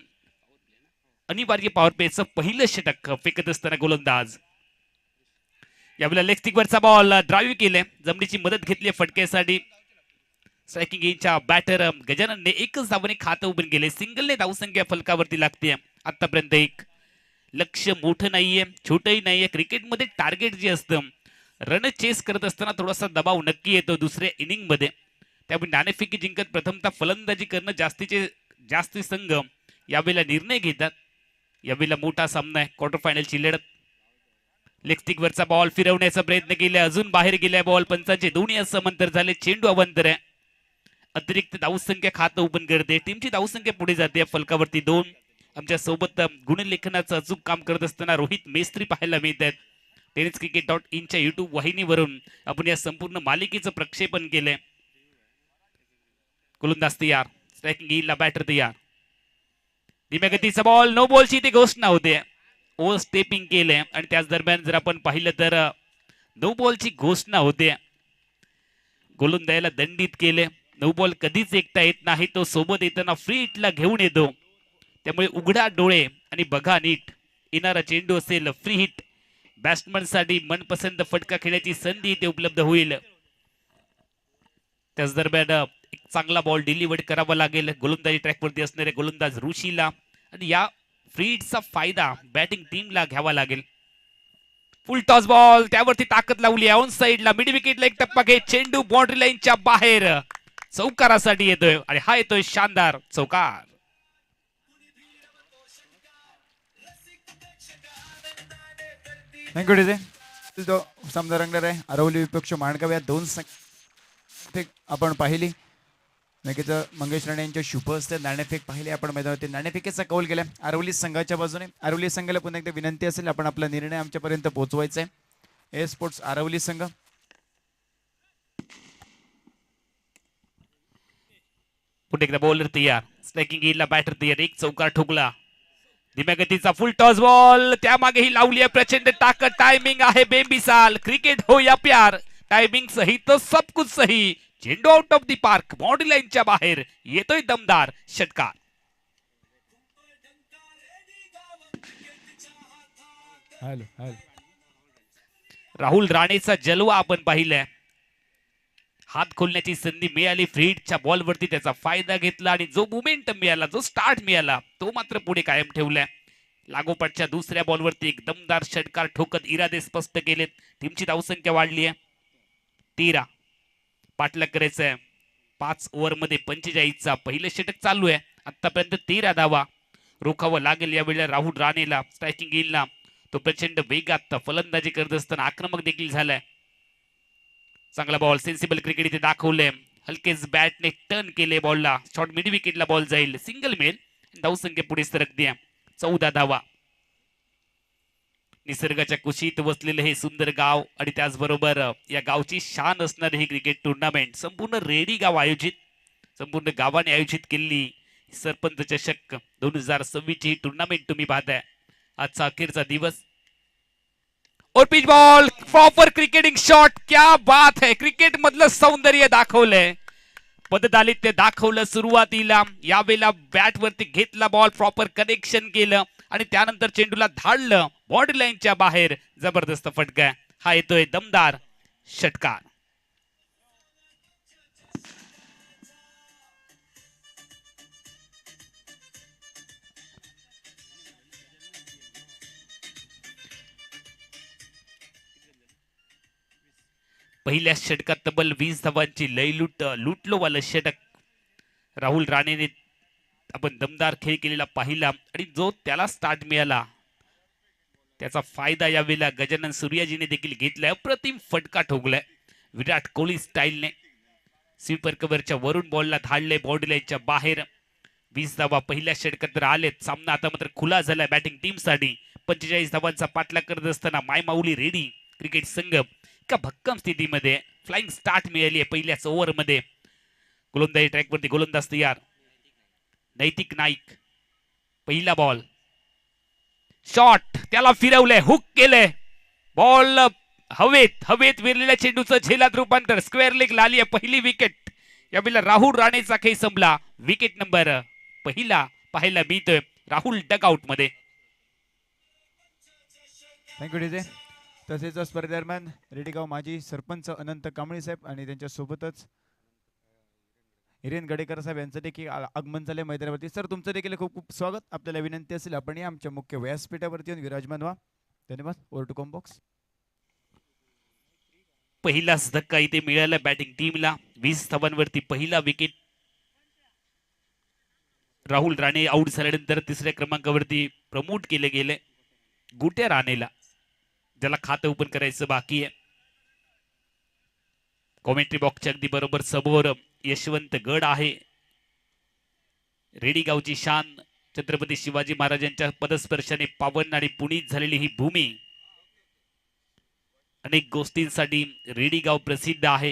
अनिवार्य पॉवर प्लेचं पहिलं षटक फेकत असताना गोलंदाज यावेळेला लेग स्टिकवरचा बॉल ड्राईव्ह केले. जमिनीची मदत घेतली फटक्यासाठी. स्ट्रायकिंग गेमच्या बॅटर गजाननने एकच धावाने खातं उभं केले. सिंगलने धावसंख्या फलकावरती लागते आतापर्यंत. एक लक्ष मोठं नाहीये, छोटंही नाहीये. क्रिकेटमध्ये टार्गेट जे असतं रन चेस करत असताना थोडासा दबाव नक्की येतो दुसऱ्या इनिंग मध्ये. त्यामुळे नाणेफेकी जिंकत प्रथमतः फलंदाजी करणं जास्ती संघ यावेळेला निर्णय घेतात. यावेळेला मोठा सामना आहे, क्वार्टर फायनलची लढत. लेग स्टिकवरचा बॉल फिरवण्याचा प्रयत्न केला, अजून बाहेर गेलाय बॉल. पंचांचे दोन्ही असमंतर झाले. चेंडू अवंतर आहे. अतिरिक्त धावसंख्या खातं ओपन करते. टीमची धावसंख्या पुढे जाते फलकावरती 2. आमच्या सोबत गुणलेखनाचं अचूक काम करत असताना रोहित मेस्त्री पाहायला मिळत आहेत. tenniscricket.in युट्यूब वाहिनीवरून आपण या संपूर्ण मालिकेचं प्रक्षेपण केलंय. गोलंदाज तयार. स्ट्रायकिंग येईल बॅटर तयार. धीम्या गतीचा बॉल नो बॉलची इथे घोषणा होते. ओव्हर स्टेपिंग केलंय आणि त्याच दरम्यान जर आपण पाहिलं तर नो बॉलची घोषणा होते. गोलंदाजाला दंडित केले. नो बॉल कधीच एकटा येत नाही, तो सोबत येताना फ्री हिटला घेऊन येतो. त्यामुळे उघडा डोळे आणि बघा नीट. येणारा चेंडू असेल फ्री हिट. बॅट्समन साठी मनपसंत फटका खेळण्याची संधी इथे उपलब्ध होईल. त्याच दरम्यान एक चांगला बॉल डिलिव्हर्ड करावा लागेल गोलंदाजी ट्रॅकवरती असणारे गोलंदाज ऋषीला. आणि या फ्री हिटचा फायदा बॅटिंग टीमला घ्यावा लागेल. फुल टॉस बॉल त्यावरती ताकद लावली ऑन साइडला. मिड विकेटला एक टप्पा घेत चेंडू बाउंड्री लाईनच्या बाहेर चौकारासाठी येतोय आणि हा येतोय शानदार चौकार. Thank you DJ. तो सामना रंगणार आहे. आरवली विपक्ष माणगाव या दोन आपण पाहिली. नक्कीच मंगेश राणे यांच्या शुभ हस्ते नाणेफेक पाहिले आपण मैदानावरती नाणेफेकीचा कौल केला आरवली संघाच्या बाजूने. आरवली संघाला पुन्हा एकदा विनंती असेल आपण आपला निर्णय आमच्यापर्यंत पोहोचवायचा आहे. ए स्पोर्ट्स आरवली संघ. पुढे एकदा बॉलर तयार, स्ट्रायकिंग गेला बॅटर तयार, एक चौकार ठोकला, धीम्या गतीचा फुल टॉस बॉल, त्यामागेही लावली आहे प्रचंड ताकद, टायमिंग आहे बेमिसाल, क्रिकेट हो या प्यार, टायमिंग सही तो सब कुछ सही, चेंडू out of the park, boundary लाईनच्या बाहेर, येतोय दमदार षटकार. राहुल राणेचा जलवा आपण पाहिलाय. हात खोलण्याची संधी मिळाली, फ्रीडच्या बॉलवरती त्याचा फायदा घेतला आणि जो मोमेंटम मिळाला, जो स्टार्ट मिळाला, तो मात्र पुढे कायम ठेवलाय. लागोपाठच्या दुसऱ्या बॉलवरती एक दमदार षटकार ठोकत इरादे स्पष्ट केलेत. टीमची धावसंख्या वाढली आहे 13. पाठलाग करायचंय 5 ओव्हरमध्ये 45चा पहिलं षटक चालू आहे. आतापर्यंत 13 धावा. रोखावं लागेल यावेळेला राहुल राणेला. स्ट्रायकिंग येईल ना तो प्रचंड वेगात फलंदाजी करत असताना आक्रमक देखील झालाय. चांगला बॉल, सेन्सिबल क्रिकेट इथे दाखवलंय. हलकेच बॅटने टर्न केले बॉलला, शॉर्ट मिड विकेटला बॉल जाईल, सिंगल मिळेल. धावसंख्या पुढे सरकते 14 धावा. निसर्गाच्या कुशीत वसलेलं हे सुंदर गाव आणि त्याचबरोबर या गावची शान असणारे हे क्रिकेट टुर्नामेंट संपूर्ण रेडी गाव आयोजित, संपूर्ण गावाने आयोजित केलेली सरपंच चषक 2026 ची ही टुर्नामेंट तुम्ही पाहताय. आजचा अखेरचा दिवस और pitch ball, proper cricketing shot, क्या बात है. क्रिकेट मधलं सौंदर्य दाखवलंय, पददालित्य दाखवलं सुरुवातीला. यावेळेला बॅट वरती घेतला बॉल, प्रॉपर कनेक्शन केलं आणि त्यानंतर चेंडूला धाडलं बॉर्डर लाईनच्या बाहेर. जबरदस्त फटका. हा येतोय दमदार षटकार. पहिल्या षटकात तब्बल 20 धावांची लुटलोवालं षटक राहुल राणेने आपण दमदार खेळ केलेला पाहिला आणि जो त्याला स्टार्ट मिळाला त्याचा फायदा यावेळेला गजानन सूर्याजीने देखील घेतलाय. अप्रतिम फटका ठोकलाय विराट कोहली स्टाईलने. स्वीपर कव्हरच्या वरून बॉलला धाडले बाउंड्री लाईनच्या बाहेर. 20 धावा पहिल्या षटकात तर आलेत. सामना आता मात्र खुला झालाय बॅटिंग टीम साठी. 45 धावांचा पाठलाग करत असताना मायमाऊली रेडी क्रिकेट संघ का भक्कम स्थितीमध्ये. फ्लाइंग स्टार्ट मिळाली आहे पहिल्याच ओव्हरमध्ये. गोलंदाजी ट्रॅकवरती गोलंदाज तयार. नैतिक नाईक, पहिला बॉल, शॉट, त्याला फिरवलंय, हुक केलंय, बॉल हवेत विरलेल्या चेंडूचं झेलात रूपांतर. स्क्वेअर लेग आली आहे पहिली विकेट. यावेळेला राहुल राणेचा खेळ संपला. विकेट नंबर पहिला पाहायला मिळतोय राहुल डगआउट मध्ये. Thank you DJ. तसेच स्पर्धेदरम्यान रेडीगाव माजी सरपंच अनंत कांबळे साहेब आणि त्यांच्या सोबतच हिरेन गडेकर साहेब यांचं देखील आगमन झाले मैदानावरती. सर तुमचं देखील खूप खूप स्वागत. आपल्याला विनंती असेल आपण या आमच्या मुख्य व्यासपीठावरती येऊन विराजमान व्हा. धन्यवाद. Over to combox. पहिलाच धक्का इथे मिळाला बॅटिंग टीमला. 20 धावांवरती पहिला विकेट. राहुल राणे आउट झाल्यानंतर तिसऱ्या क्रमांकावरती प्रमोट केले गेले गुट्या राणेला, ज्याला खातं ओपन करायचं बाकी आहे. कॉमेंट्री बॉक्सच्या अगदी बरोबर समोर यशवंत गड आहे. रेडी गावची शान, छत्रपती शिवाजी महाराजांच्या पदस्पर्शाने पावन आणि पुनीत झालेली ही भूमी. अनेक गोष्टींसाठी रेडी गाव प्रसिद्ध आहे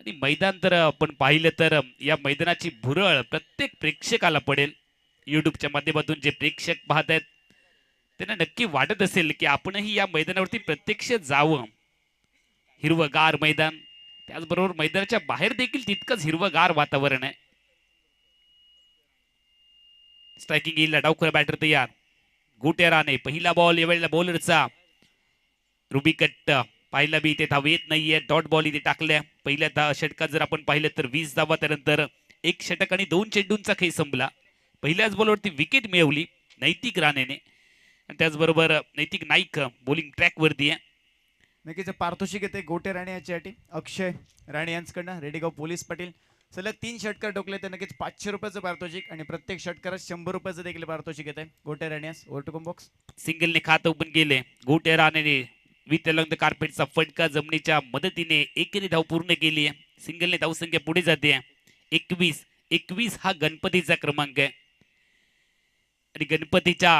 आणि मैदान तर आपण पाहिलं तर या मैदानाची भुरळ प्रत्येक प्रेक्षकाला पडेल. युट्यूबच्या माध्यमातून जे प्रेक्षक पाहत आहेत त्यांना नक्की वाटत असेल की आपणही या मैदानावरती प्रत्यक्ष जावं. हिरवगार मैदान, त्याचबरोबर मैदानाच्या बाहेर देखील तितकंच हिरवगार वातावरण आहे. स्ट्रायकिंग येईल, डावखुरा बॅटर तयार. गोट्या राणे, पहिला बॉल यावेळेला बॉलरचा रुबी कट्ट पाहिला बी इथे धाव येत नाहीये. डॉट बॉल इथे टाकल्या. पहिल्या षटकात जर आपण पाहिलं तर 20 धावा, त्यानंतर 1 षटक आणि 2 चेंडूंचा खेळ संपला. पहिल्याच बॉलवरती विकेट मिळवली नैतिक राणेने आणि त्याचबरोबर नैतिक नाईक बॉलिंग ट्रॅक वरती आहे. नक्कीच पारितोषिक येते गोटे राणे याच्यासाठी अक्षय राणे यांच्याकडनं. रेडीगाव पोलीस पाटील सलग 3 षटकार ठोकले तर नक्कीच 500 रुपयाचं पारितोषिक आणि प्रत्येक षटकारात 100 रुपयाचं देखील पारितोषिक येते. गोटे राणे ओव्हर टू बॉक्स. सिंगलने खातं ओपन केले. गोट्या राणेने विथ अलॉंग द कार्पेटचा फटका जमिनीच्या मदतीने एकेरी धाव पूर्ण केली आहे. सिंगलने धावसंख्या पुढे जाते. 21 21 हा गणपतीचा क्रमांक आहे आणि गणपतीच्या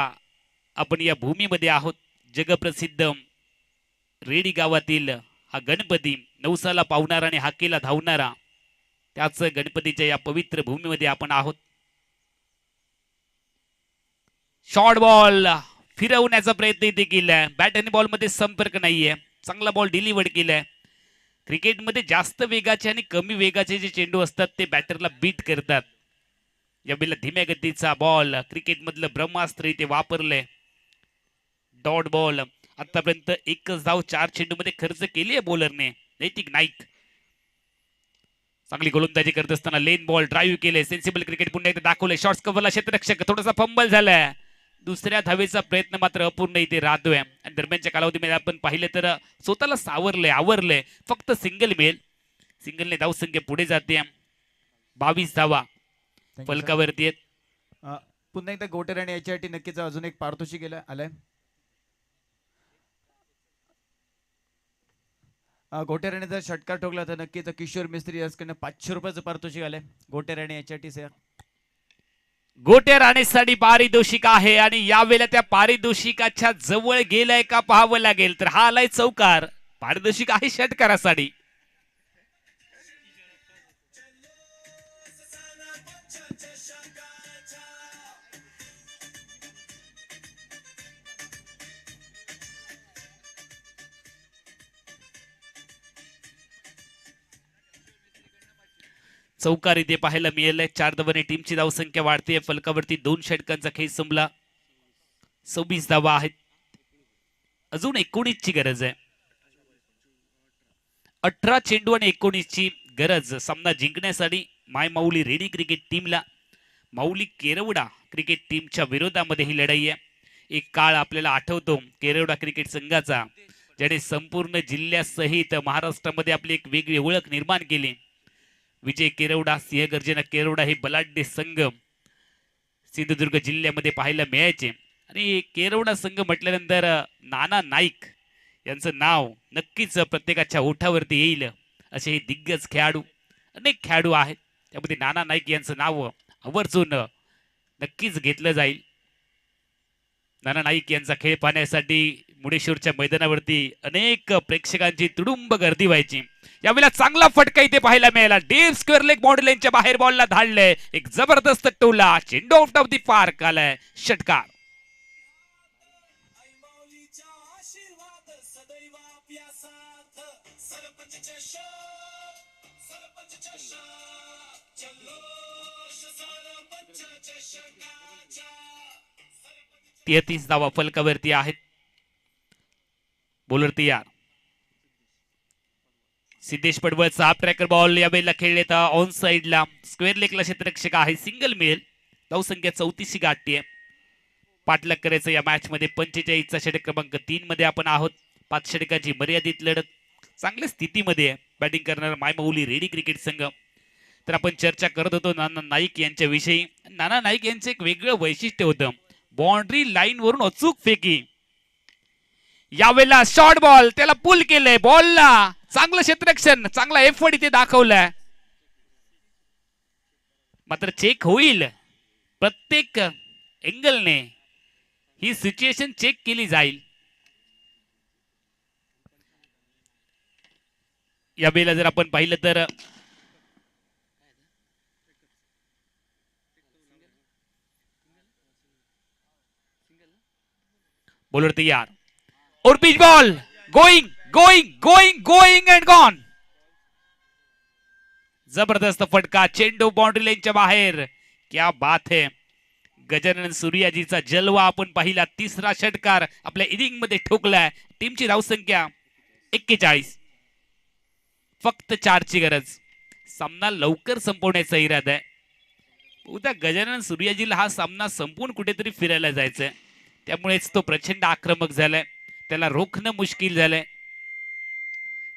आपण या भूमीमध्ये आहोत. जगप्रसिद्ध रेडी गावातील हा गणपती नवसाला पावणारा आणि हाकेला धावणारा त्याच गणपतीच्या या पवित्र भूमीमध्ये आपण आहोत. शॉर्ट बॉल फिरवण्याचा प्रयत्न इथे केलाय. बॅट आणि बॉल मध्ये संपर्क नाहीये. चांगला बॉल डिलिव्हर्ड केलाय. क्रिकेटमध्ये जास्त वेगाचे आणि कमी वेगाचे जे चेंडू असतात ते बॅटरला बीट करतात. यावेळेला धीम्या गतीचा बॉल क्रिकेटमधलं ब्रह्मास्त्र इथे वापरलंय. डॉट बॉल आतापर्यंत एकच धाव 4 चेंडूमध्ये खर्च केली आहे बॉलरने नैतिक नाईक. चांगली गोलंदाजी करत असताना लेन बॉल ड्राईव्ह केले. सेन्सिबल क्रिकेट पुन्हा एकदा दाखवलंय. शॉर्ट्स कव्हरला क्षेत्ररक्षक थोडासा फंबल झालाय. दुसऱ्या धावेचा प्रयत्न मात्र अपूर्ण इथे राहतोय आणि दरम्यानच्या कालावधीमध्ये आपण पाहिलं तर स्वतःला सावरलंय आवरलंय. फक्त सिंगल मिळेल. सिंगलने धावसंख्या पुढे जाते. 22 धावा फलकावरती आहेत. पुन्हा एकदा गोटेर आणि याच्यासाठी नक्कीच अजून एक पारितोषिक आलंय. गोटेराने जर षटकार ठोकला तर नक्कीच किशोर मिस्त्री याकडनं 500 रुपयाचं पारितोषिक आलंय. गोटेराने याच्यासाठी गोट्या राणेसाठी पारितोषिक आहे आणि यावेळेला त्या पारितोषिकाच्या जवळ गेलाय का पाहावं लागेल. तर हा आलाय चौकार. पारितोषिक आहे षटकारासाठी. चौकार इथे पाहायला मिळालंय. 4 धावांनी टीमची धावसंख्या वाढते. फलकावरती 2 षटकांचा खेळ संपला. 26 धावा आहेत. अजून 19 ची गरज आहे. 18 चेंडू आणि 19 ची गरज सामना जिंकण्यासाठी माय माऊली रेडी क्रिकेट टीमला. माऊली केरवडा क्रिकेट टीमच्या विरोधामध्ये ही लढाई आहे. एक काळ आपल्याला आठवतो केरवडा क्रिकेट संघाचा ज्याने संपूर्ण जिल्ह्यासहित महाराष्ट्रामध्ये आपली एक वेगळी ओळख निर्माण केली. विजय केरवडा सिंहगर्जना केरवडा हे बलाढ्य संघ सिंधुदुर्ग जिल्ह्यामध्ये पाहायला मिळायचे आणि केरवडा संघ म्हटल्यानंतर नाना नाईक यांचं नाव नक्कीच प्रत्येकाच्या ओठावरती येईल. असे हे दिग्गज खेळाडू अनेक खेळाडू आहेत. त्यामध्ये नाना नाईक यांचं नाव आवर्जून नक्कीच घेतलं जाईल. नाना नाईक यांचा खेळ पाहण्यासाठी मुडेश्वरच्या मैदानावरती अनेक प्रेक्षकांची तुडुंब गर्दी व्हायची. यावेळेला चांगला फटका इथे पाहायला मिळाला. डीप स्क्वेअर लेग बाउंड्री लाईनच्या बाहेर बॉलला धाडलंय. एक जबरदस्त टोला. चेंडू आउट ऑफ दी पार्क आलाय. षटकार. तेहतीस धावा फलकावरती आहेत. बॉलर तयार. सिद्धेश पडवळचा हाफ ट्रॅकर बॉल यावेळेला खेळलेत ऑन साइडला. स्क्वेअर लेगला क्षेत्ररक्षक आहे. सिंगल मिळेल. धावसंख्या 34 गाठते. पाठलाग करायचं या मॅच मध्ये. 45चा षटक क्रमांक 3 मध्ये आपण आहोत. 5 षटकांची मर्यादित लढत. चांगल्या स्थितीमध्ये आहे बॅटिंग करणारा मायमाऊली रेडी क्रिकेट संघ. तर आपण चर्चा करत होतो नाना नाईक यांच्या विषयी. नाना नाईक यांचं एक वेगळं वैशिष्ट्य होतं. बाउंड्री लाईन वरून अचूक फेकी. यावेळेला शॉर्ट बॉल त्याला पुल केलंय. बॉलला चांगलं क्षेत्ररक्षण चांगला एफर्ट इथे दाखवलाय. मात्र चेक होईल. प्रत्येक एंगलने ही सिच्युएशन चेक केली जाईल. यावेळेला जर आपण पाहिलं तर बॉलर तयार. और pitch ball going going going going end gone. जबरदस्त फटका. चेंडू बाउंड्री लाईनच्या बाहेर. क्या बात है. गजानन सूर्याजीचा जलवा आपण पाहिला. तिसरा षटकार आपल्या इनिंग मध्ये ठोकलाय. टीमची धावसंख्या 41. फक्त 4 ची गरज. सामना लवकर संपवण्याचा इरादा आहे. उद्या गजानन सूर्याजीला हा सामना संपून कुठेतरी फिरायला जायचंय. त्यामुळेच तो प्रचंड आक्रमक झालाय. त्याला रोखणं मुश्किल झालंय.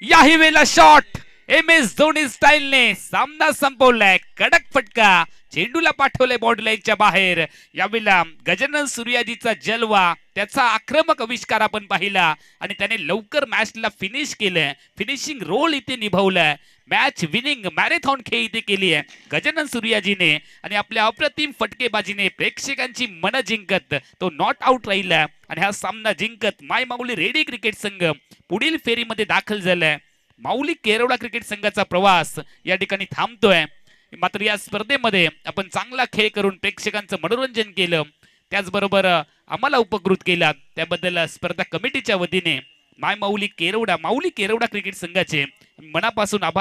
याही वेळेला शॉट एम एस धोनी स्टाईलने सामना संपवलाय. कडक फटका. चेंडूला पाठवलंय बाउंड्री लाईनच्या बाहेर. यावेळेला गजानन सूर्याजीचा जलवा त्याचा आक्रमक आविष्कार आपण पाहिला आणि त्याने लवकर मॅचला फिनिश केलंय, फिनिशिंग रोल इथे निभावलाय, मॅच विनिंग मॅरेथॉन खेळ इथे केली आहे गजानन सूर्याजीने आणि आपल्या अप्रतिम फटकेबाजीने प्रेक्षकांची मन जिंकत तो नॉट आउट राहिला आणि हा सामना जिंकत माय माऊली रेडी क्रिकेट संघ पुढील फेरीमध्ये दाखल झालाय. माऊली केरवडा क्रिकेट संघाचा प्रवास या ठिकाणी थांबतोय. मात्र या स्पर्धेमध्ये आपण चांगला खेळ करून प्रेक्षकांचं मनोरंजन केलं, त्याचबरोबर आम्हाला उपकृत केला, त्याबद्दल स्पर्धा कमिटीच्या वतीने माय माऊली केरवडा क्रिकेट संघाचे मनापासून आभार.